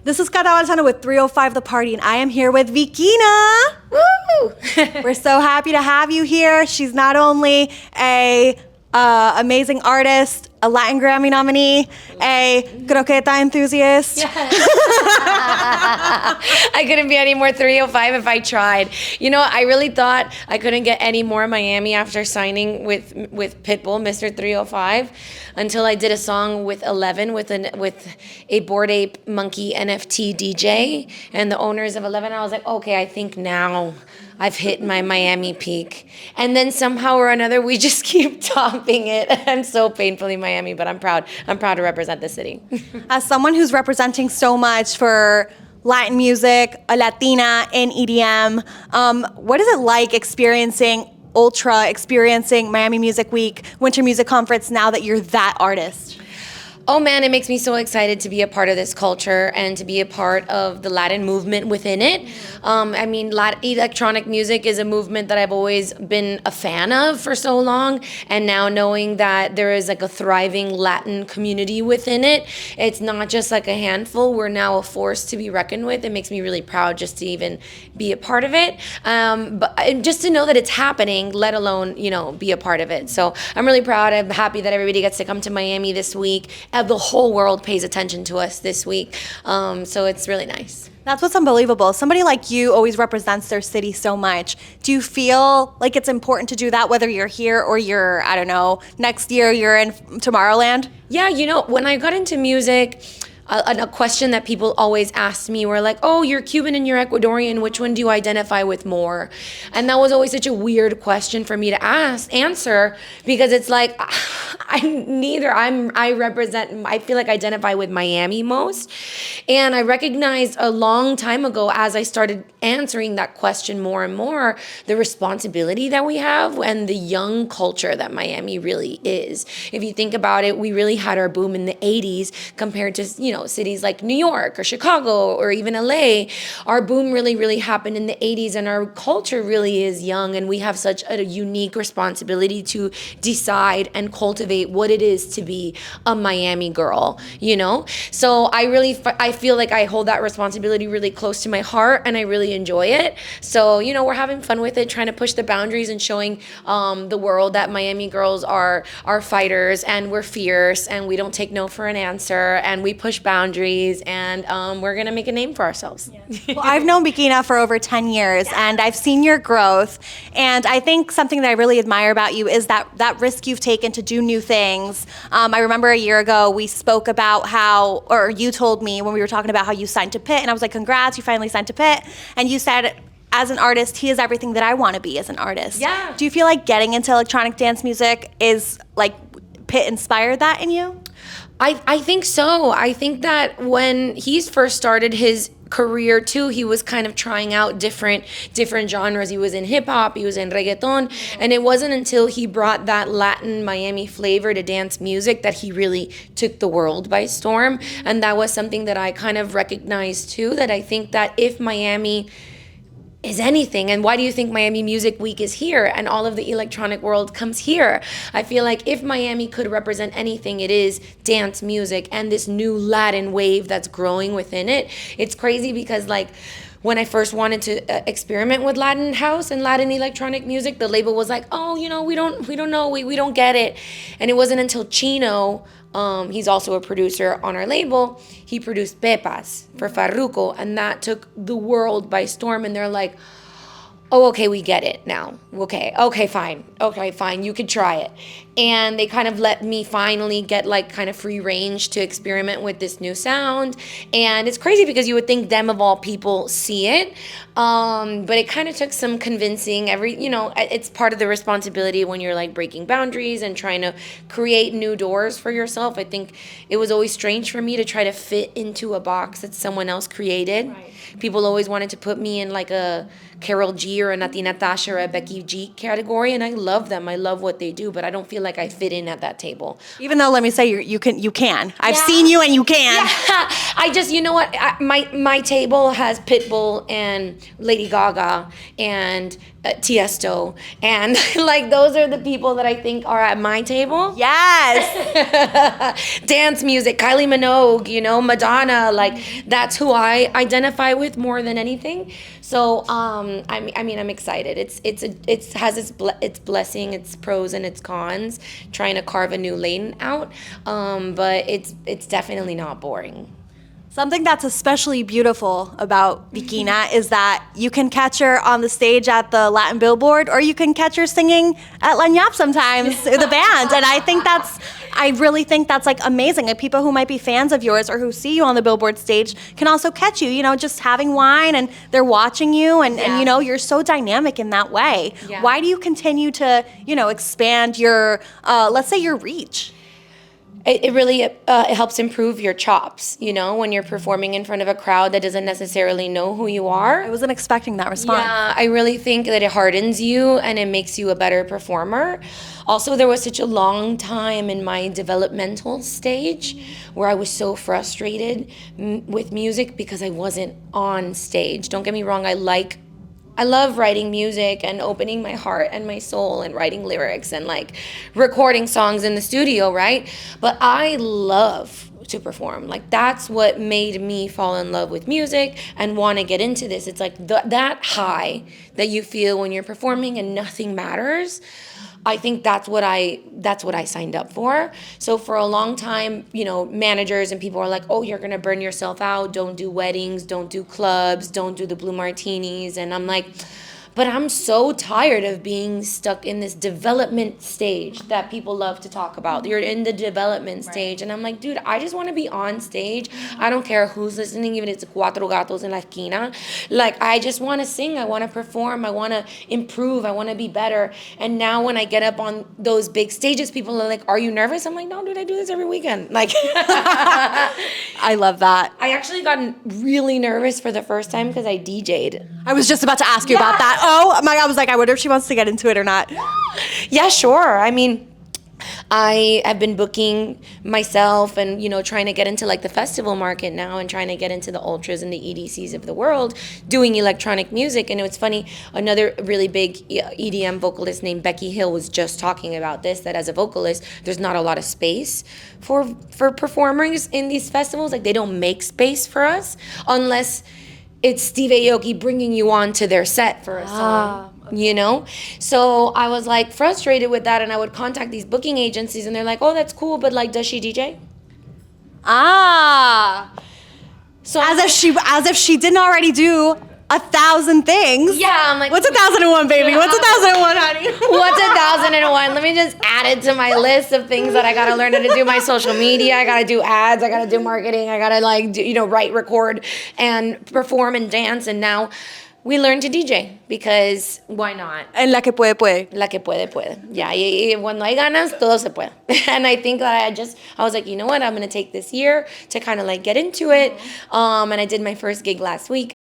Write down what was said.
This is Cata with 305 The Party, and I am here with Vikina. Woo! We're so happy to have you here. She's not only a amazing artist, a Latin Grammy nominee, a croqueta enthusiast. Yes. I couldn't be any more 305 if I tried. You know, I really thought I couldn't get any more Miami after signing with Pitbull, Mr. 305, until I did a song with 11 with a Bored Ape Monkey NFT DJ and the owners of 11. I was like, okay, I think now I've hit my Miami peak. And then somehow or another, we just keep topping it. I'm so painfully Miami, but I'm proud. I'm proud to represent the city. As someone who's representing so much for Latin music, a Latina in EDM, what is it like experiencing Miami Music Week, Winter Music Conference, now that you're that artist? Oh man, it makes me so excited to be a part of this culture and to be a part of the Latin movement within it. I mean, electronic music is a movement that I've always been a fan of for so long, and now knowing that there is like a thriving Latin community within it, it's not just like a handful. We're now a force to be reckoned with. It makes me really proud just to even be a part of it, but just to know that it's happening, let alone, you know, be a part of it. So I'm really proud. I'm happy that everybody gets to come to Miami this week. The whole world pays attention to us this week. So it's really nice. That's what's unbelievable. Somebody like you always represents their city so much. Do you feel like it's important to do that, whether you're here or you're, I don't know, next year you're in Tomorrowland? Yeah, you know, when I got into music, a question that people always asked me were like, oh, you're Cuban and you're Ecuadorian, which one do you identify with more? And that was always such a weird question for me to answer, because it's like, I feel like I identify with Miami most. And I recognized a long time ago, as I started answering that question more and more, the responsibility that we have and the young culture that Miami really is. If you think about it, we really had our boom in the 80s compared to, you know, cities like New York or Chicago or even LA. Our boom really happened in the 80s, and our culture really is young, and we have such a unique responsibility to decide and cultivate what it is to be a Miami girl, you know? So I feel like I hold that responsibility really close to my heart, and I really enjoy it. So, you know, we're having fun with it, trying to push the boundaries and showing the world that Miami girls are fighters, and we're fierce, and we don't take no for an answer, and we push boundaries, and we're gonna make a name for ourselves. Yeah. Well, I've known Vikina for over 10 years, and I've seen your growth, and I think something that I really admire about you is that risk you've taken to do new things. I remember a year ago we spoke about or you told me when we were talking about how you signed to Pitt, and I was like, congrats, you finally signed to Pitt, and you said, as an artist, he is everything that I want to be as an artist. Yeah. Do you feel like getting into electronic dance music is like Pitt inspired that in you? I think so. I think that when he first started his career too, he was kind of trying out different genres. He was in hip hop, he was in reggaeton, and it wasn't until he brought that Latin Miami flavor to dance music that he really took the world by storm. And that was something that I kind of recognized too, that I think that if Miami is anything, and why do you think Miami Music Week is here and all of the electronic world comes here? I feel like if Miami could represent anything, it is dance music and this new Latin wave that's growing within it. It's crazy because like when I first wanted to experiment with Latin house and Latin electronic music, the label was like, oh, you know, we don't know, we don't get it. And it wasn't until Chino, he's also a producer on our label, he produced Pepas for Farruko, and that took the world by storm. And they're like, oh, okay, we get it now. Okay, fine, you could try it. And they kind of let me finally get like kind of free range to experiment with this new sound. And it's crazy because you would think them of all people see it. But it kind of took some convincing. It's part of the responsibility when you're like breaking boundaries and trying to create new doors for yourself. I think it was always strange for me to try to fit into a box that someone else created. Right. People always wanted to put me in like a Carol G or a Nati Natasha or a Becky G category, and I love them. I love what they do, but I don't feel like I fit in at that table. Even though, let me say, you can. I've seen you and you can. Yeah. I just, you know what? My table has Pitbull and Lady Gaga and Tiesto, and like those are the people that I think are at my table. Yes. Dance music, Kylie Minogue, Madonna, like that's who I identify with more than anything. So I mean I'm excited. It has its blessing, its pros and its cons. Trying to carve a new lane out, but it's definitely not boring. Something that's especially beautiful about Vikina is that you can catch her on the stage at the Latin Billboard, or you can catch her singing at La Ñap sometimes, the band. And I really think that's like amazing. Like people who might be fans of yours or who see you on the Billboard stage can also catch you, just having wine and they're watching you and you're so dynamic in that way. Yeah. Why do you continue to, expand your, let's say your reach? It really it helps improve your chops, when you're performing in front of a crowd that doesn't necessarily know who you are. I wasn't expecting that response. Yeah, I really think that it hardens you and it makes you a better performer. Also, there was such a long time in my developmental stage where I was so frustrated with music because I wasn't on stage. Don't get me wrong, I love writing music and opening my heart and my soul and writing lyrics and like recording songs in the studio, right? But I love to perform. Like that's what made me fall in love with music and want to get into this. It's like that high that you feel when you're performing and nothing matters. I think that's what I signed up for. So for a long time, managers and people are like, "Oh, you're going to burn yourself out. Don't do weddings, don't do clubs, don't do the blue martinis." And I'm like, but I'm so tired of being stuck in this development stage that people love to talk about. You're in the development stage. And I'm like, dude, I just want to be on stage. I don't care who's listening, even if it's Cuatro Gatos en la Esquina. Like, I just want to sing. I want to perform. I want to improve. I want to be better. And now when I get up on those big stages, people are like, are you nervous? I'm like, no, dude, I do this every weekend. Like, I love that. I actually got really nervous for the first time because I DJ'd. I was just about to ask you about that. Oh my God, I was like, I wonder if she wants to get into it or not. Yeah, sure. I mean, I have been booking myself and, trying to get into like the festival market now and trying to get into the ultras and the EDCs of the world doing electronic music. And it's funny, another really big EDM vocalist named Becky Hill was just talking about this, that as a vocalist, there's not a lot of space for performers in these festivals. Like they don't make space for us unless it's Steve Aoki bringing you on to their set for a song, So I was like frustrated with that, and I would contact these booking agencies, and they're like, "Oh, that's cool, but like, does she DJ?" So as if she didn't already do 1,000 things. Yeah, I'm like, what's 1,001, baby? What's 1,001, honey? What's 1,001? Let me just add it to my list of things that I gotta learn how to do. My social media, I gotta do ads, I gotta do marketing, I gotta write, record, and perform and dance. And now we learn to DJ because why not? En la que puede, puede. La que puede, puede. Yeah, y cuando hay ganas, todo se puede. And I think that I was like, you know what? I'm going to take this year to kind of like get into it. And I did my first gig last week.